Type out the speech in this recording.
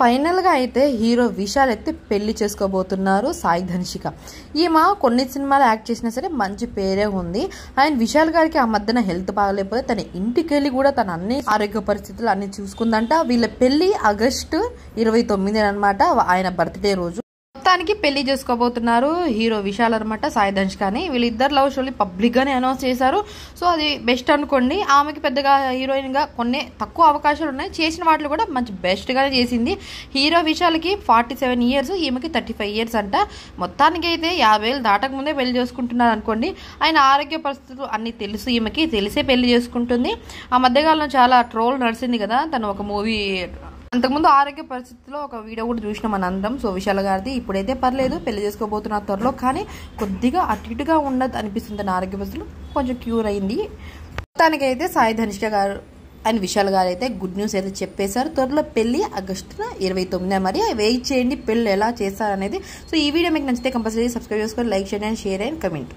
Final గా అయితే hero Vishal అయితే పెళ్లి చేసుకోబోతున్నారు సాయి ధనిషిక. ఈమె కొన్ని సినిమాలు యాక్ట్ చేసినా సరే మంచి పేరే ఉంది. అండ్ విశాల్ గారికి ఆ మధ్యన హెల్త్ బాగలేకపోతే తన ఇంటికి వెళ్ళి కూడా తన అన్ని ఆరోగ్య పరిస్థితులు అన్ని చూసుకుందంట. వీళ్ళ పెళ్లి ఆగస్టు 29 అనమాట, ఆయన బర్త్డే రోజు. మొత్తానికి పెళ్లి చేసుకోబోతున్నారు హీరో విశాల్ అనమాట, సాయి ధనిష్కని. వీళ్ళిద్దరు లవ్ స్టోరీ పబ్లిక్ గానే అనౌన్స్ చేశారు. సో అది బెస్ట్ అనుకోండి. ఆమెకి పెద్దగా హీరోయిన్ గా కొన్ని తక్కువ అవకాశాలు ఉన్నాయి, చేసిన వాటిలో కూడా మంచి బెస్ట్ గానే చేసింది. హీరో విశాల్కి 47 ఇయర్స్, ఈమెకి 35 ఇయర్స్ అంట. మొత్తానికి అయితే 50 ఏళ్ళు దాటక ముందే పెళ్లి చేసుకుంటున్నారు అనుకోండి. ఆయన ఆరోగ్య పరిస్థితులు అన్ని తెలుసు, ఈమెకి తెలిసే పెళ్లి చేసుకుంటుంది. ఆ మధ్యకాలంలో చాలా ట్రోల్ నడిచింది కదా, తను ఒక మూవీ అంతకుముందు ఆరోగ్య పరిస్థితిలో ఒక వీడియో కూడా చూసినాం మన అందరం. సో విశాల్ గారిది ఇప్పుడైతే పర్లేదు, పెళ్లి చేసుకోబోతున్న త్వరలో. కానీ కొద్దిగా అటు ఇటుగా ఉండదు అనిపిస్తుంది, తన ఆరోగ్య పరిస్థితులు కొంచెం క్యూర్ అయింది. మొత్తానికి అయితే సాయి ధనిష్క గారు అండ్ విశాల్ గారు అయితే గుడ్ న్యూస్ అయితే చెప్పేశారు. త్వరలో పెళ్లి ఆగస్టు 29. మరి వెయిట్ చేయండి పెళ్లి ఎలా చేస్తారనేది. సో ఈ వీడియో మీకు నచ్చితే కంపల్సరీ సబ్స్క్రైబ్ చేసుకొని లైక్ చేయండి అండ్ షేర్ అండ్ కమెంట్.